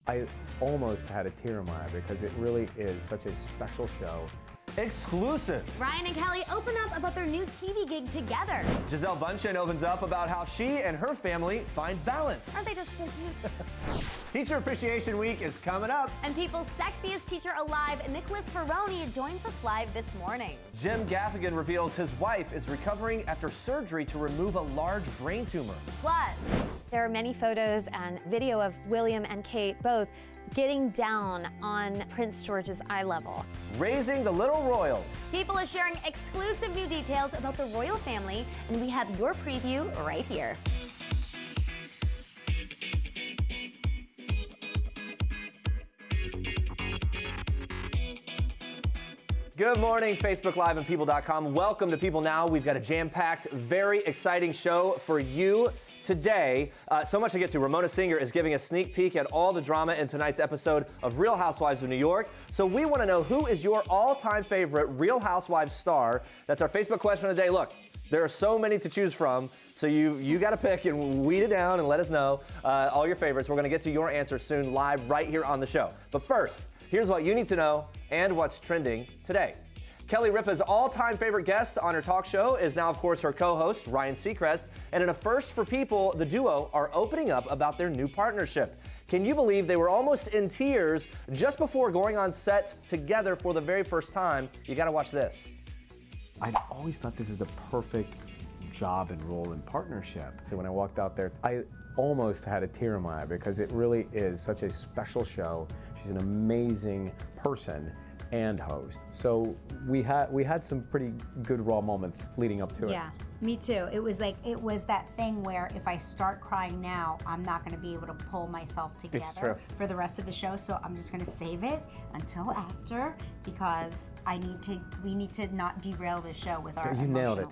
I almost had a tear in my eye because it really is such a special show. Exclusive. Ryan and Kelly open up about their new TV gig together. Gisele Bundchen opens up about how she and her family find balance. Aren't they just so cute? Teacher Appreciation Week is coming up. And People's Sexiest Teacher Alive, Nicholas Ferroni, joins us live this morning. Jim Gaffigan reveals his wife is recovering after surgery to remove a large brain tumor. Plus, there are many photos and video of William and Kate both getting down on Prince George's eye level. Raising the little royals. People are sharing exclusive new details about the royal family, and we have your preview right here. Good morning, Facebook Live and People.com. Welcome to People Now. We've got a jam-packed, very exciting show for you today. So much to get to. Ramona Singer is giving a sneak peek at all the drama in tonight's episode of Real Housewives of New York. So we want to know, who is your all-time favorite Real Housewives star? That's our Facebook question of the day. Look, there are so many to choose from, so you got to pick and weed it down and let us know all your favorites. We're going to get to your answers soon, live right here on the show. But first, here's what you need to know and what's trending today. Kelly Ripa's all-time favorite guest on her talk show is now, of course, her co-host, Ryan Seacrest. And in a first for People, the duo are opening up about their new partnership. Can you believe they were almost in tears just before going on set together for the very first time? You got to watch this. I always thought this is the perfect job and role and partnership. So when I walked out there, I almost had a tear in my eye because it really is such a special show. She's an amazing person and host. So we had some pretty good raw moments leading up to it. Yeah, me too. It was that thing where if I start crying now, I'm not going to be able to pull myself together for the rest of the show. So I'm just going to save it until after, because we need to not derail the show with our You nailed it.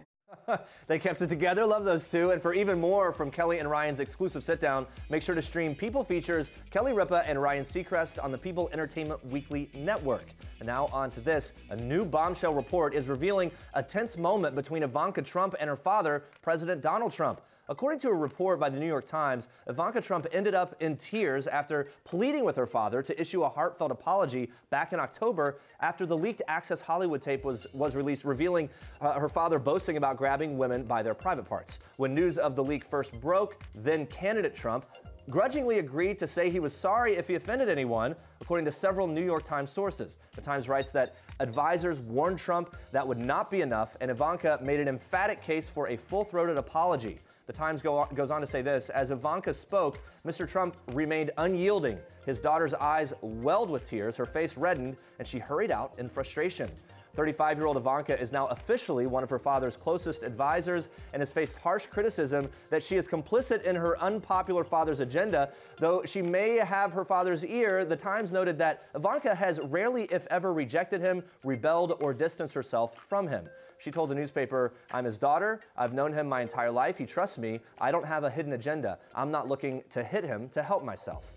They kept it together. Love those two. And for even more from Kelly and Ryan's exclusive sit-down, make sure to stream People Features Kelly Ripa and Ryan Seacrest on the People Entertainment Weekly Network. And now on to this. A new bombshell report is revealing a tense moment between Ivanka Trump and her father, President Donald Trump. According to a report by the New York Times, Ivanka Trump ended up in tears after pleading with her father to issue a heartfelt apology back in October after the leaked Access Hollywood tape was released, revealing her father boasting about grabbing women by their private parts. When news of the leak first broke, then candidate Trump grudgingly agreed to say he was sorry if he offended anyone, according to several New York Times sources. The Times writes that advisors warned Trump that would not be enough, and Ivanka made an emphatic case for a full-throated apology. The Times goes on to say this: as Ivanka spoke, Mr. Trump remained unyielding. His daughter's eyes welled with tears, her face reddened, and she hurried out in frustration. 35-year-old Ivanka is now officially one of her father's closest advisors and has faced harsh criticism that she is complicit in her unpopular father's agenda. Though she may have her father's ear, the Times noted that Ivanka has rarely, if ever, rejected him, rebelled, or distanced herself from him. She told the newspaper, "I'm his daughter. I've known him my entire life. He trusts me. I don't have a hidden agenda. I'm not looking to hit him to help myself."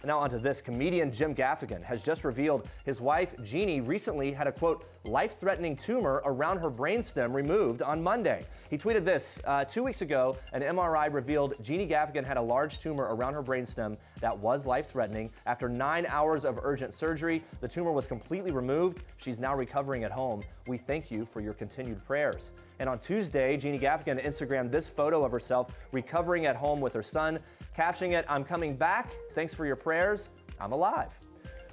Now onto this. Comedian Jim Gaffigan has just revealed his wife, Jeannie, recently had a, quote, life-threatening tumor around her brainstem removed on Monday. He tweeted this: 2 weeks ago, an MRI revealed Jeannie Gaffigan had a large tumor around her brainstem that was life-threatening. After 9 hours of urgent surgery, the tumor was completely removed. She's now recovering at home. We thank you for your continued prayers. And on Tuesday, Jeannie Gaffigan Instagrammed this photo of herself recovering at home with her son, captioning it, "I'm coming back. Thanks for your prayers. I'm alive."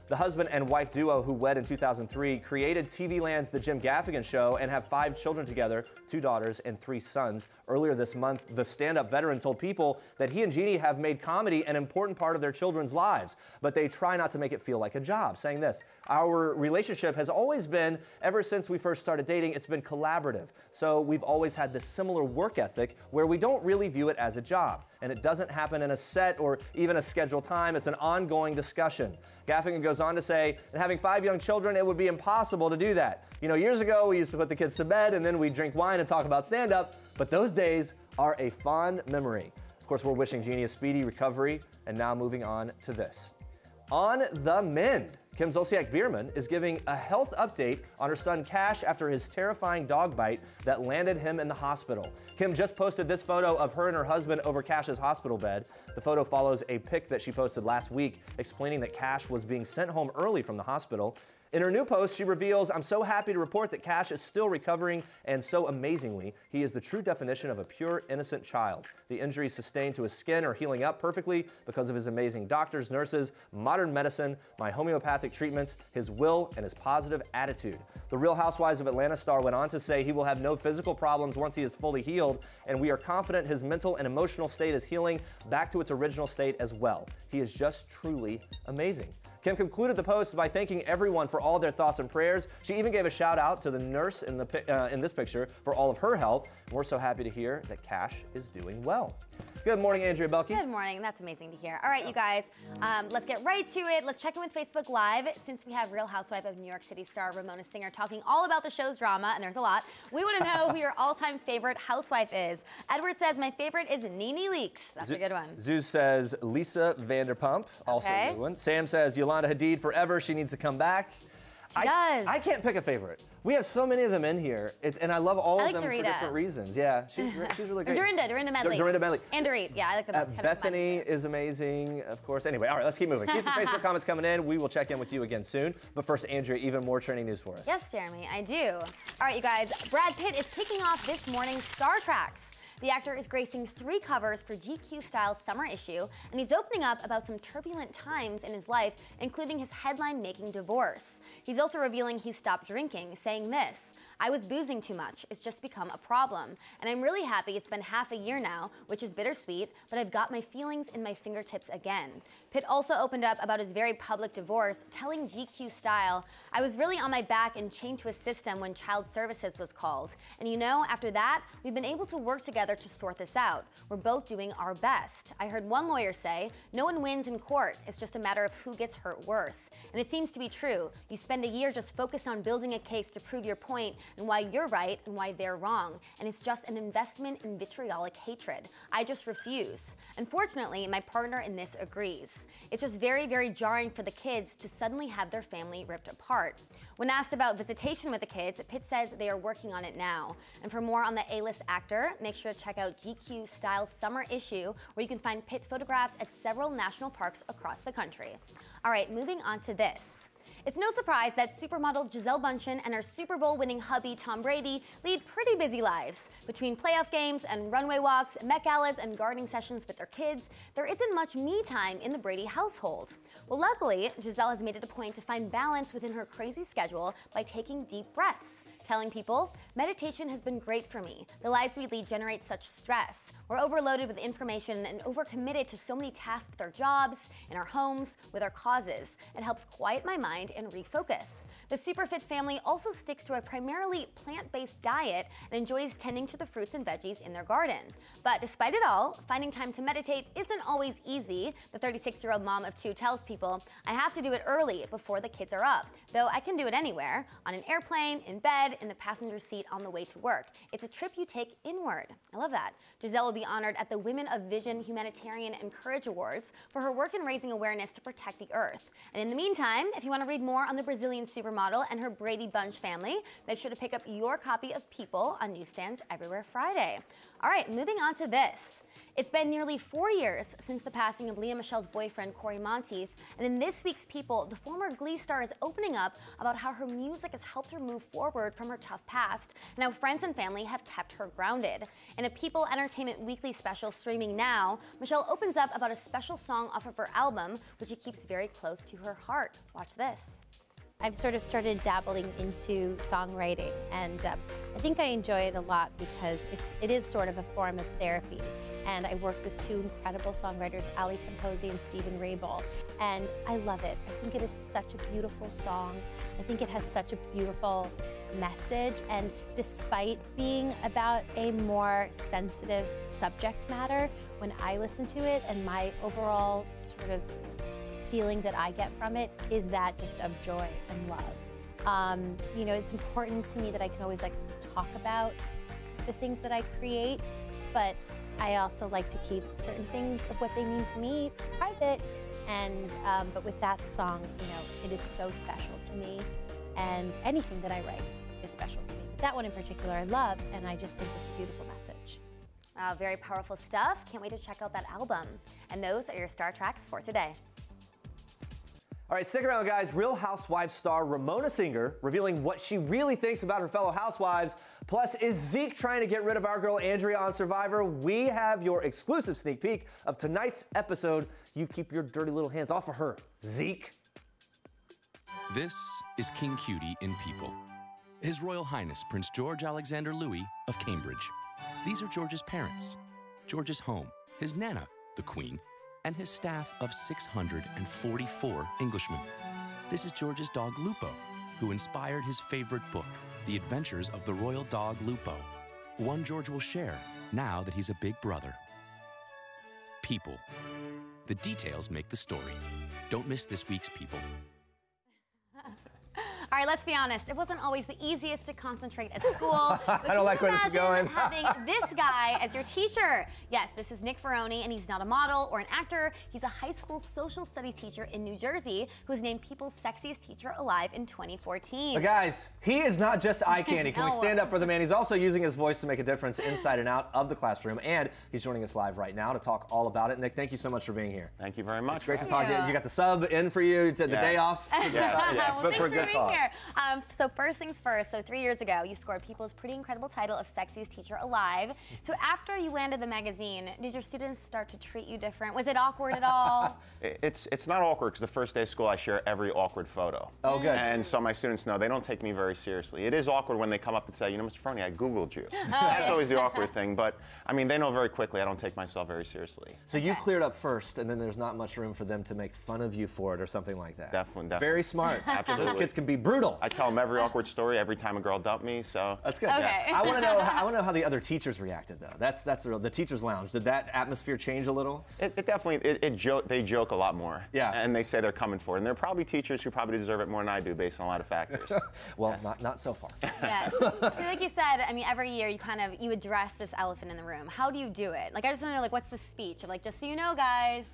The husband and wife duo, who wed in 2003, created TV Land's The Jim Gaffigan Show and have 5 children together, 2 daughters and 3 sons. Earlier this month, the stand-up veteran told People that he and Jeannie have made comedy an important part of their children's lives, but they try not to make it feel like a job, saying this: "Our relationship has always been, ever since we first started dating, it's been collaborative. So we've always had this similar work ethic where we don't really view it as a job. And it doesn't happen in a set or even a scheduled time. It's an ongoing discussion." Gaffigan goes on to say, "And having 5 young children, it would be impossible to do that. You know, years ago, we used to put the kids to bed and then we'd drink wine and talk about stand-up, but those days are a fond memory." Of course, we're wishing Jeannie a speedy recovery, and now moving on to this. On the mend, Kim Zolciak-Biermann is giving a health update on her son Cash after his terrifying dog bite that landed him in the hospital. Kim just posted this photo of her and her husband over Cash's hospital bed. The photo follows a pic that she posted last week explaining that Cash was being sent home early from the hospital. In her new post, she reveals, "I'm so happy to report that Cash is still recovering, and so amazingly, he is the true definition of a pure, innocent child. The injuries sustained to his skin are healing up perfectly because of his amazing doctors, nurses, modern medicine, my homeopathic treatments, his will, and his positive attitude." The Real Housewives of Atlanta star went on to say he will have no physical problems once he is fully healed, and we are confident his mental and emotional state is healing back to its original state as well. He is just truly amazing. Kim concluded the post by thanking everyone for all their thoughts and prayers. She even gave a shout out to the nurse in this picture for all of her help. We're so happy to hear that Cash is doing well. Good morning, Andrea Boehlke. Good morning. That's amazing to hear. All right, you guys, let's get right to it. Let's check in with Facebook Live. Since we have Real Housewife of New York City star Ramona Singer talking all about the show's drama, and there's a lot, we want to know who your all-time favorite housewife is. Edward says, my favorite is Nene Leakes. That's a good one. Zeus says Lisa Vanderpump, also a good one. Sam says Yolanda Hadid forever. She needs to come back. I can't pick a favorite. We have so many of them in here, and I love all of them for different reasons. Yeah, she's really great. Dorinda Medley. Dorinda Medley. And Dorit. Yeah, I like the best. Bethany is amazing, of course. Anyway, all right, let's keep moving. Keep the Facebook comments coming in. We will check in with you again soon. But first, Andrea, even more trending news for us. Yes, Jeremy, I do. All right, you guys, Brad Pitt is kicking off this morning's Star Tracks. The actor is gracing 3 covers for GQ Style's summer issue, and he's opening up about some turbulent times in his life, including his headline-making divorce. He's also revealing he stopped drinking, saying this, "I was boozing too much. It's just become a problem. And I'm really happy it's been half a year now, which is bittersweet, but I've got my feelings in my fingertips again." Pitt also opened up about his very public divorce, telling GQ Style, "I was really on my back and chained to a system when child services was called. And you know, after that, we've been able to work together to sort this out. We're both doing our best. I heard one lawyer say, no one wins in court. It's just a matter of who gets hurt worse. And it seems to be true. You spend a year just focused on building a case to prove your point and why you're right and why they're wrong. And it's just an investment in vitriolic hatred. I just refuse. Unfortunately, my partner in this agrees. It's just very, very jarring for the kids to suddenly have their family ripped apart." When asked about visitation with the kids, Pitt says they are working on it now. And for more on the A-list actor, make sure to check out GQ Style's summer issue, where you can find Pitt photographed at several national parks across the country. All right, moving on to this. It's no surprise that supermodel Gisele Bundchen and her Super Bowl winning hubby Tom Brady lead pretty busy lives. Between playoff games and runway walks, Met Galas and gardening sessions with their kids, there isn't much me time in the Brady household. Well, luckily, Gisele has made it a point to find balance within her crazy schedule by taking deep breaths, telling people, "Meditation has been great for me. The lives we lead generate such stress. We're overloaded with information and overcommitted to so many tasks with our jobs, in our homes, with our causes. It helps quiet my mind and refocus." The Superfit family also sticks to a primarily plant-based diet and enjoys tending to the fruits and veggies in their garden. But despite it all, finding time to meditate isn't always easy. The 36-year-old mom of 2 tells people, "I have to do it early before the kids are up, though I can do it anywhere, on an airplane, in bed, in the passenger seat on the way to work. It's a trip you take inward." I love that. Gisele will be honored at the Women of Vision Humanitarian and Courage Awards for her work in raising awareness to protect the earth. And in the meantime, if you want to read more on the Brazilian supermodel and her Brady Bunch family, make sure to pick up your copy of People on newsstands everywhere Friday. All right, moving on to this. It's been nearly 4 years since the passing of Lea Michele's boyfriend, Corey Monteith, and in this week's People, the former Glee star is opening up about how her music has helped her move forward from her tough past, and how friends and family have kept her grounded. In a People Entertainment Weekly special streaming now, Michele opens up about a special song off of her album, which she keeps very close to her heart. Watch this. I've sort of started dabbling into songwriting, and I think I enjoy it a lot because it is sort of a form of therapy. And I work with 2 incredible songwriters, Ali Temposi and Stephen Rabel, and I love it. I think it is such a beautiful song. I think it has such a beautiful message, and despite being about a more sensitive subject matter, when I listen to it, and my overall sort of feeling that I get from it is that just of joy and love. You know, it's important to me that I can always talk about the things that I create, but I also like to keep certain things of what they mean to me private And but with that song, you know, it is so special to me, and anything that I write is special to me. That one in particular I love, and I just think it's a beautiful message. Very powerful stuff. Can't wait to check out that album. And those are your Star Tracks for today. All right, stick around, guys. Real Housewives star Ramona Singer revealing what she really thinks about her fellow housewives. Plus, is Zeke trying to get rid of our girl Andrea on Survivor? We have your exclusive sneak peek of tonight's episode. You keep your dirty little hands off of her, Zeke. This is King Cutie in People. His Royal Highness Prince George Alexander Louis of Cambridge. These are George's parents, George's home, his Nana, the Queen, and his staff of 644 Englishmen. This is George's dog Lupo, who inspired his favorite book, The Adventures of the Royal Dog Lupo, one George will share now that he's a big brother. People. The details make the story. Don't miss this week's People. All right, let's be honest. It wasn't always the easiest to concentrate at school. I don't like where this is going. Having this guy as your teacher. Yes, this is Nick Ferroni, and he's not a model or an actor. He's a high school social studies teacher in New Jersey who was named People's Sexiest Teacher Alive in 2014. But guys, he is not just eye candy. Can we No. stand up for the man? He's also using his voice to make a difference inside and out of the classroom, and he's joining us live right now to talk all about it. Nick, thank you so much for being here. Thank you very much. It's great to talk to you. You got the sub in for you, the day off. Yes, yes. Well, But thanks for for good being cause. here. So first things first, so 3 years ago, you scored People's pretty incredible title of Sexiest Teacher Alive. So after you landed the magazine, did your students start to treat you different? Was it awkward at all? It's not awkward because the first day of school I share every awkward photo. Oh, good. And so my students know they don't take me very seriously. It is awkward when they come up and say, you know, Mr. Ferroni, I Googled you. That's always the awkward thing. But I mean, they know very quickly I don't take myself very seriously. So you cleared up first, and then there's not much room for them to make fun of you for it or something like that. Definitely. Very smart. Absolutely. Those kids can be brutal. I tell them every awkward story every time a girl dumped me. So That's good. Okay. Yes. I want to know how the other teachers reacted, though. That's the teachers' lounge. Did that atmosphere change a little? it definitely they joke a lot more. Yeah. And they say they're coming for it. And they're probably teachers who probably deserve it more than I do based on a lot of factors. Well, not so far. Yes. So like you said, I mean, every year you address this elephant in the room. How do you do it? Like, I just want to know, like, what's the speech of, like, just so you know, guys.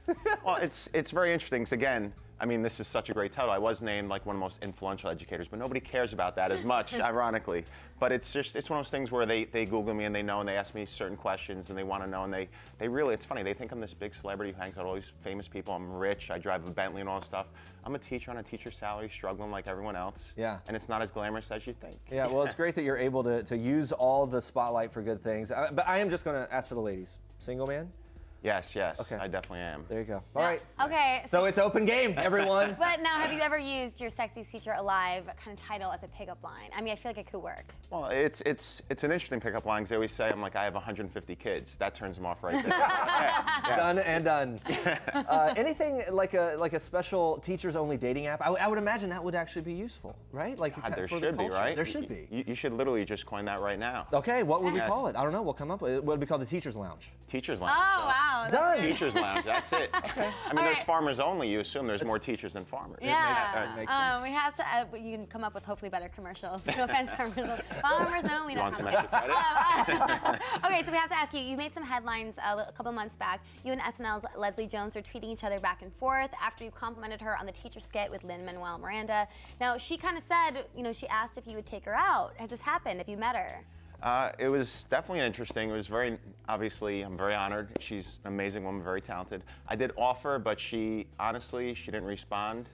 Well, it's very interesting because, again, I mean, this is such a great title. I was named like one of the most influential educators, but nobody cares about that as much, ironically. But it's one of those things where they Google me and they know, and they ask me certain questions and they want to know, and they really, it's funny, they think I'm this big celebrity who hangs out with all these famous people. I'm rich, I drive a Bentley and all this stuff. I'm a teacher on a teacher's salary, struggling like everyone else. Yeah. And it's not as glamorous as you think. Yeah, well, it's great that you're able to use all the spotlight for good things. But I am just going to ask for the ladies. Single man? Yes, Okay. I definitely am. There you go. All right. Okay. So it's open game, everyone. But now, have you ever used your Sexiest Teacher Alive kind of title as a pickup line? I mean, I feel like it could work. Well, it's an interesting pickup line because they always say, I'm like, I have 150 kids. That turns them off right there. Yes. Done and done. Anything like a special teachers-only dating app? I would imagine that would actually be useful, right? Like God, there for should the be, culture. right? There should be. You should literally just coin that right now. Okay, what would we Yes. call it? I don't know. We'll come up with it. What would be called the Teachers Lounge? Teachers Oh, Lounge. wow. That's Done. good. Teachers Lounge, that's it. Okay. I mean, there's right. farmers only. You assume there's more teachers than farmers. Yeah. makes sense. We have to, you can come up with hopefully better commercials. No offense, farmers only. You want some extra credit? Okay, so we have to ask you, you made some headlines a couple months back. You and SNL's Leslie Jones are tweeting each other back and forth after you complimented her on the teacher skit with Lin-Manuel Miranda. Now, she kind of said, you know, she asked if you would take her out. Has this happened? Have you met her? It was definitely interesting. It was very, obviously, I'm very honored. She's an amazing woman, very talented. I did offer, but honestly, she didn't respond.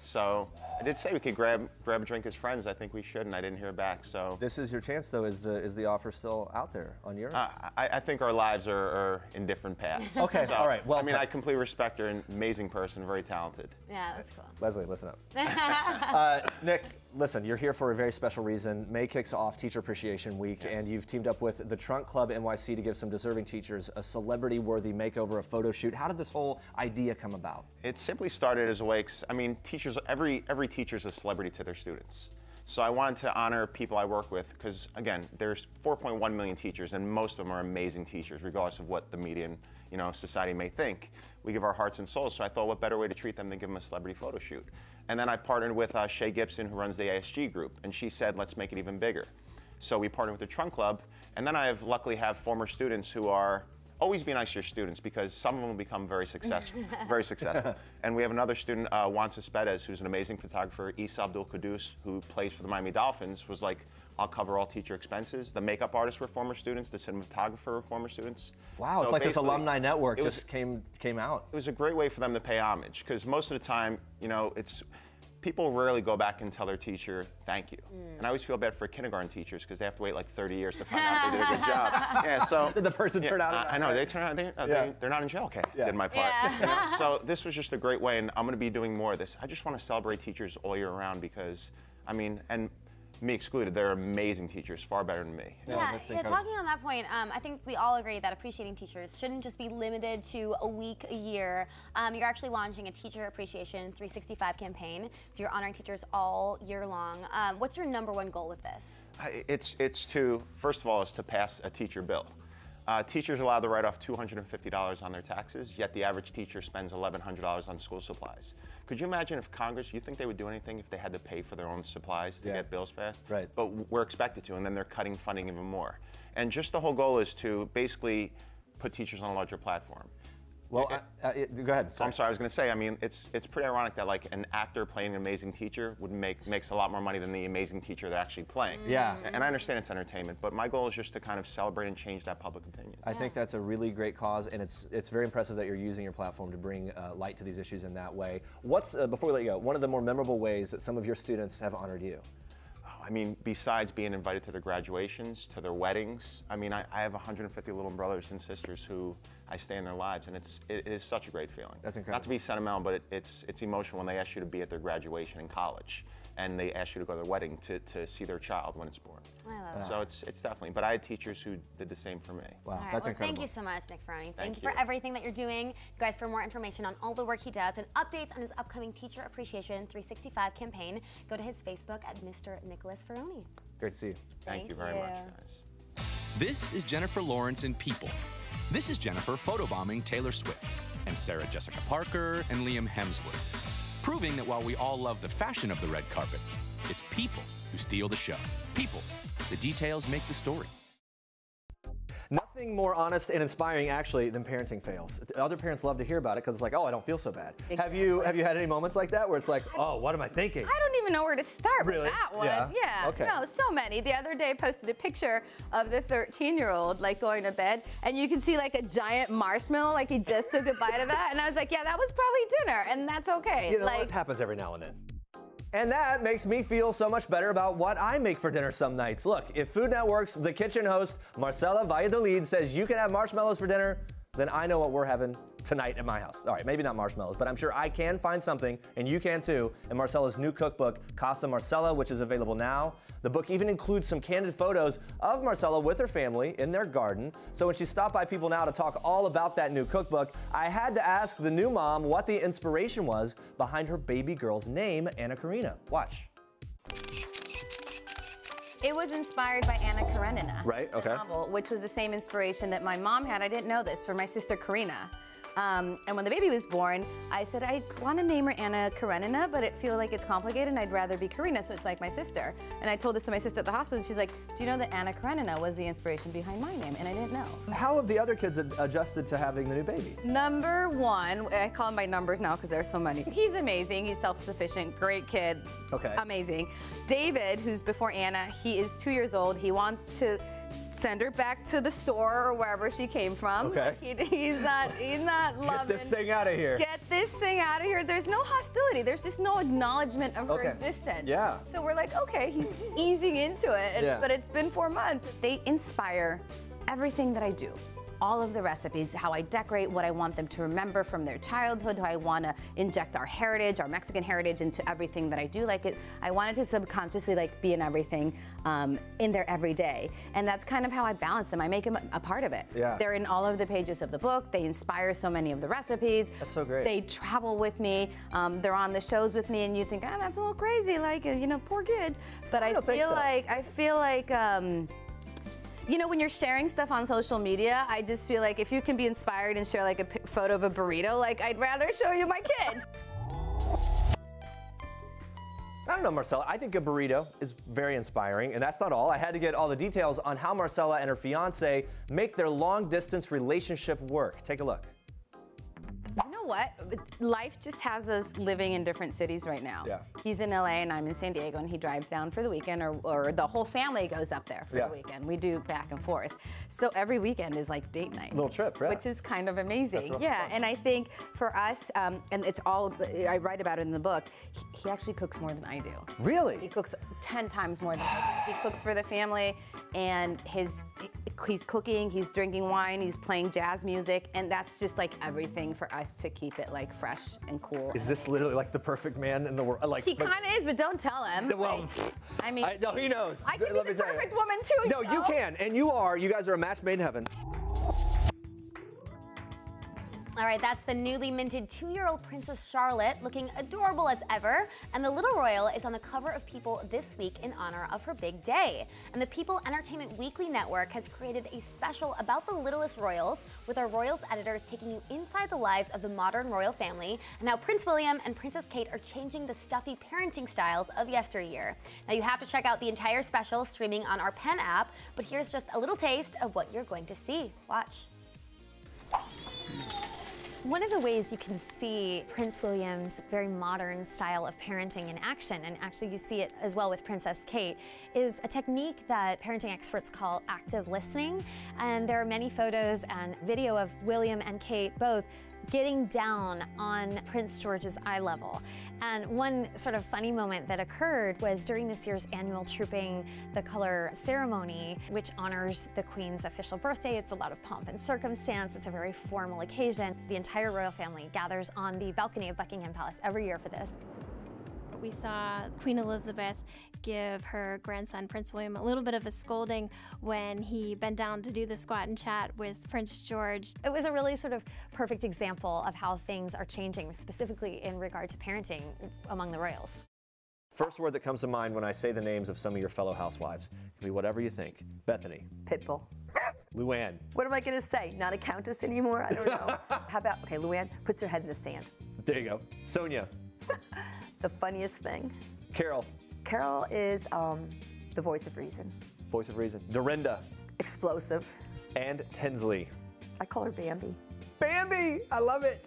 So I did say we could grab a drink as friends. I think we should, and I didn't hear back. So This is your chance, though. Is the offer still out there on your end? I think our lives are in different paths. Okay, So, all right. Well, I mean, I completely respect her. An amazing person, very talented. Yeah, that's cool. Leslie, listen up. Nick, listen, you're here for a very special reason. May kicks off Teacher Appreciation Week, and you've teamed up with the Trunk Club NYC to give some deserving teachers a celebrity-worthy makeover, a photo shoot. How did this whole idea come about? It simply started as a way, I mean, teachers, every teacher's a celebrity to their students. So I wanted to honor people I work with because, again, there's 4.1 million teachers, and most of them are amazing teachers, regardless of what the median, society may think. We give our hearts and souls, so I thought what better way to treat them than give them a celebrity photo shoot. And then I partnered with Shay Gibson, who runs the ASG group, and she said, let's make it even bigger. So we partnered with the Trunk Club, and then luckily have former students who are always be nice to your students because some of them will become very successful. Very successful. And we have another student, Juan Cespedes, who's an amazing photographer. Issa Abdul Qudus, who plays for the Miami Dolphins, was like, I'll cover all teacher expenses. The makeup artists were former students. The cinematographer were former students. Wow, So it's like this alumni network it just came out. It was a great way for them to pay homage because most of the time, you know, people rarely go back and tell their teacher, thank you. And I always feel bad for kindergarten teachers because they have to wait like 30 years to find out they did a good job. Yeah, so. Did the person turn out? I know, they turn out, they're not in jail. Okay, did my part. Yeah. You know, so this was just a great way, and I'm going to be doing more of this. I just want to celebrate teachers all year round because, I mean, and me excluded, they're amazing teachers, far better than me. Yeah, talking on that point, I think we all agree that appreciating teachers shouldn't just be limited to a week, a year. You're actually launching a Teacher Appreciation 365 campaign, so you're honoring teachers all year long. What's your #1 goal with this? It's to, first of all, is to pass a teacher bill. Teachers are allowed to write off $250 on their taxes, yet the average teacher spends $1,100 on school supplies. Could you imagine if Congress, you think they would do anything if they had to pay for their own supplies to get bills passed? Right. But we're expected to, and then they're cutting funding even more. And just the whole goal is to basically put teachers on a larger platform. Well, go ahead. So I'm sorry, I was going to say, I mean, it's pretty ironic that like an actor playing an amazing teacher would makes a lot more money than the amazing teacher they're actually playing. Yeah. And I understand it's entertainment, but my goal is just to kind of celebrate and change that public opinion. I think that's a really great cause, and it's very impressive that you're using your platform to bring light to these issues in that way. What's, before we let you go, one of the more memorable ways that some of your students have honored you? I mean, besides being invited to their graduations, to their weddings, I mean, I have 150 little brothers and sisters who I stay in their lives, and it is such a great feeling. That's incredible. Not to be sentimental, but it's emotional when they ask you to be at their graduation in college, and they ask you to go to their wedding to see their child when it's born. I love that. So it's definitely, but I had teachers who did the same for me. Wow, that's incredible. Thank you so much, Nick Ferroni. Thank you for everything that you're doing. You guys, for more information on all the work he does and updates on his upcoming Teacher Appreciation 365 campaign, go to his Facebook at Mr. Nicholas Ferroni. Great to see you. Thank you very much, guys. This is Jennifer Lawrence in People. This is Jennifer photobombing Taylor Swift, and Sarah Jessica Parker and Liam Hemsworth, proving that while we all love the fashion of the red carpet, it's people who steal the show. People. The details make the story. Nothing more honest and inspiring, actually, than parenting fails. Other parents love to hear about it because it's like, oh, I don't feel so bad. Exactly. Have you had any moments like that where it's like, oh, what am I thinking? I don't even know where to start with that one. Yeah. Okay. No, so many. The other day I posted a picture of the 13-year-old like going to bed, and you can see like a giant marshmallow, like he just took a bite of that, and I was like, yeah, that was probably dinner, and that's okay. You know, it happens every now and then. And that makes me feel so much better about what I make for dinner some nights. Look, if Food Network's The Kitchen host, Marcela Valladolid, says you can have marshmallows for dinner, then I know what we're having tonight at my house. All right, maybe not marshmallows, but I'm sure I can find something, and you can too, in Marcela's new cookbook, Casa Marcela, which is available now. The book even includes some candid photos of Marcela with her family in their garden. So when she stopped by People Now to talk all about that new cookbook, I had to ask the new mom what the inspiration was behind her baby girl's name, Anna Karina. Watch. It was inspired by Anna Karenina, right? Okay. The novel, which was the same inspiration that my mom had. I didn't know this, for my sister Karina. And when the baby was born, I said, I want to name her Anna Karenina, but it feels like it's complicated and I'd rather be Karina, so it's like my sister. And I told this to my sister at the hospital, and she's like, do you know that Anna Karenina was the inspiration behind my name? And I didn't know. How have the other kids adjusted to having the new baby? Number one, I call him by numbers now because there's so many. He's amazing, he's self-sufficient, great kid, amazing. David, who's before Anna, he is 2 years old. He wants to send her back to the store or wherever she came from. Okay. He's not loving. Get this thing out of here. Get this thing out of here. There's no hostility. There's just no acknowledgement of her existence. Yeah. So we're like, okay, he's easing into it. But it's been 4 months. They inspire everything that I do. All of the recipes, how I decorate, what I want them to remember from their childhood, how I want to inject our heritage, our Mexican heritage into everything that I do. Like I wanted to subconsciously be in everything in there every day. And that's kind of how I balance them. I make them a part of it. Yeah. They're in all of the pages of the book. They inspire so many of the recipes. That's so great. They travel with me. They're on the shows with me, and you think, oh, that's a little crazy, like, you know, poor kids. But I feel like, you know, when you're sharing stuff on social media, I just feel like if you can be inspired and share like a photo of a burrito, like I'd rather show you my kid. I don't know, Marcella. I think a burrito is very inspiring, and that's not all. I had to get all the details on how Marcella and her fiance make their long-distance relationship work. Take a look. You know what? Life just has us living in different cities right now. Yeah. He's in LA and I'm in San Diego, and he drives down for the weekend, or the whole family goes up there for the weekend. We do back and forth. So every weekend is like date night. Little trip, right? Which is kind of amazing. That's yeah, and I think for us, and it's all, I write about it in the book, he actually cooks more than I do. Really? He cooks 10 times more than I do. He cooks for the family, and he's cooking, he's drinking wine, he's playing jazz music, and that's just like everything for us to keep it like fresh and cool. Is this literally like the perfect man in the world? Like, he kind of is, but don't tell him. Well, I mean, no, he knows. I can be the perfect woman too. No, you can, and you are. You guys are a match made in heaven. All right, that's the newly minted 2-year-old Princess Charlotte, looking adorable as ever. And the little royal is on the cover of People this week in honor of her big day. And the People Entertainment Weekly Network has created a special about the littlest royals, with our royals editors taking you inside the lives of the modern royal family and how Prince William and Princess Kate are changing the stuffy parenting styles of yesteryear. Now, you have to check out the entire special streaming on our Penn app, but here's just a little taste of what you're going to see. Watch. One of the ways you can see Prince William's very modern style of parenting in action, and actually you see it as well with Princess Kate, is a technique that parenting experts call active listening. And there are many photos and video of William and Kate both getting down on Prince George's eye level. And one sort of funny moment that occurred was during this year's annual Trooping the Color ceremony, which honors the Queen's official birthday. It's a lot of pomp and circumstance. It's a very formal occasion. The entire royal family gathers on the balcony of Buckingham Palace every year for this. We saw Queen Elizabeth give her grandson, Prince William, a little bit of a scolding when he bent down to do the squat and chat with Prince George. It was a really sort of perfect example of how things are changing, specifically in regard to parenting among the royals. First word that comes to mind when I say the names of some of your fellow housewives can be whatever you think. Bethany. Pitbull. Luann. What am I going to say? Not a countess anymore? I don't know. How about, okay, Luann puts her head in the sand. There you go. Sonia. The funniest thing. Carol. Carol is the voice of reason. Voice of reason. Dorinda. Explosive. And Tinsley. I call her Bambi. Bambi! I love it.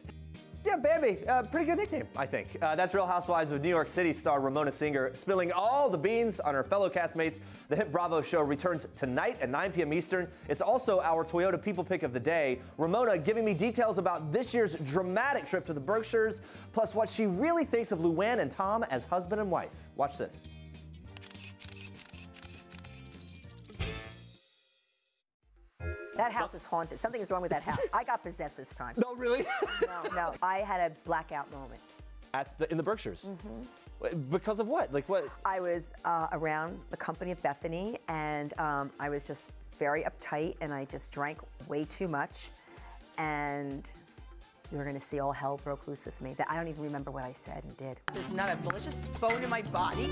Yeah, Bambi. Pretty good nickname, I think. That's Real Housewives of New York City star Ramona Singer spilling all the beans on her fellow castmates. The hit Bravo show returns tonight at 9 p.m. Eastern. It's also our Toyota People Pick of the Day. Ramona giving me details about this year's dramatic trip to the Berkshires, plus what she really thinks of Luann and Tom as husband and wife. Watch this. That house is haunted. Something is wrong with that house. I got possessed this time. No, really? No. I had a blackout moment. In the Berkshires? Mm-hmm. Because of what? Like what? I was around the company of Bethany, and I was just very uptight, and I just drank way too much. And you were going to see all hell broke loose with me. I don't even remember what I said and did. There's not a malicious bone in my body.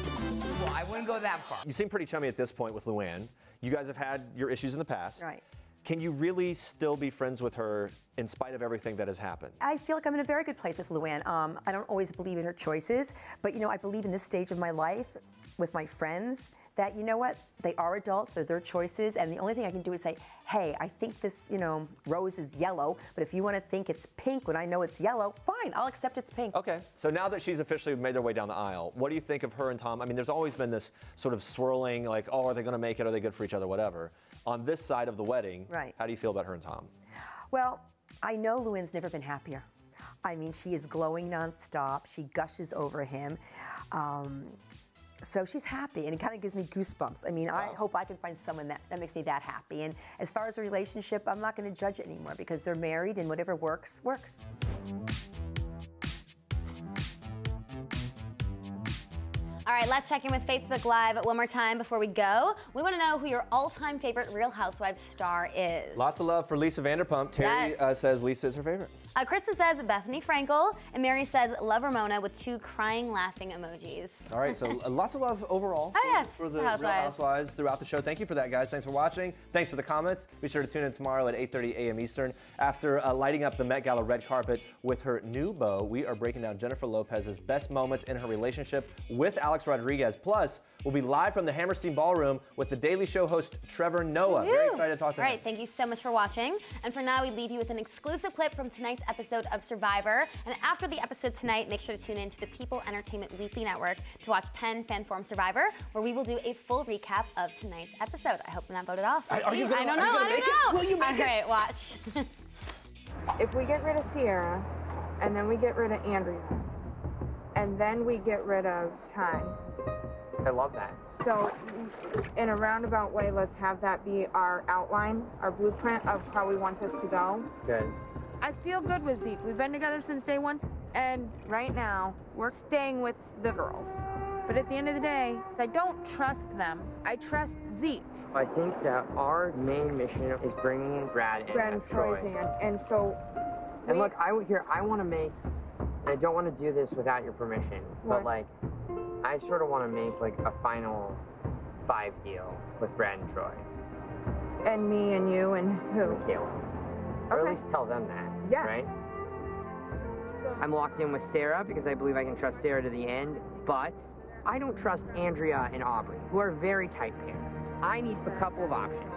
Well, I wouldn't go that far. You seem pretty chummy at this point with Luann. You guys have had your issues in the past. Right. Can you really still be friends with her in spite of everything that has happened? I feel like I'm in a very good place with Luann. I don't always believe in her choices, but I believe in this stage of my life with my friends that, you know what, they are adults, they're their choices, and the only thing I can do is say, hey, I think this, rose is yellow, but if you want to think it's pink when I know it's yellow, fine, I'll accept it's pink. Okay, so now that she's officially made their way down the aisle, what do you think of her and Tom? I mean, there's always been this sort of swirling, like, oh, are they going to make it? Are they good for each other? Whatever. On this side of the wedding, right. How do you feel about her and Tom? Well, I know Luann's never been happier. I mean, she is glowing nonstop. She gushes over him. So she's happy, and it kind of gives me goosebumps. I mean, wow. I hope I can find someone that makes me that happy. And as far as a relationship, I'm not going to judge it anymore because they're married, and whatever works, works. All right, let's check in with Facebook Live one more time before we go. We want to know who your all-time favorite Real Housewives star is. Lots of love for Lisa Vanderpump. Terry says Lisa is her favorite. Krista says Bethany Frankel, and Mary says love Ramona with 2 crying, laughing emojis. All right, so lots of love overall for the Real Housewives throughout the show. Thank you for that, guys. Thanks for watching. Thanks for the comments. Be sure to tune in tomorrow at 8:30 a.m. Eastern. After lighting up the Met Gala red carpet with her new beau, we are breaking down Jennifer Lopez's best moments in her relationship with Alex Alex Rodriguez. Plus, we'll be live from the Hammerstein Ballroom with The Daily Show host Trevor Noah. Very excited to talk to him. All right, thank you so much for watching. And for now, we leave you with an exclusive clip from tonight's episode of Survivor. And after the episode tonight, make sure to tune in to the People Entertainment Weekly Network to watch Penn Fanform Survivor, where we will do a full recap of tonight's episode. I hope I'm not voted off. I don't know. I don't know. Will you make it? All right, watch. If we get rid of Sierra, and then we get rid of Andrea, and then we get rid of Ty. I love that. So, in a roundabout way, let's have that be our outline, our blueprint of how we want this to go. Good. I feel good with Zeke. We've been together since day one, and right now, we're staying with the girls. But at the end of the day, I don't trust them. I trust Zeke. I think that our main mission is bringing in Brad and Troy. And so... And look, I want to make... I don't want to do this without your permission, but like, I sort of want to make like a final 5 deal with Brad and Troy. And me and you and who? Michaela. Or at least tell them that, right? So, I'm locked in with Sarah because I believe I can trust Sarah to the end, but I don't trust Andrea and Aubrey, who are a very tight pair. I need a couple of options.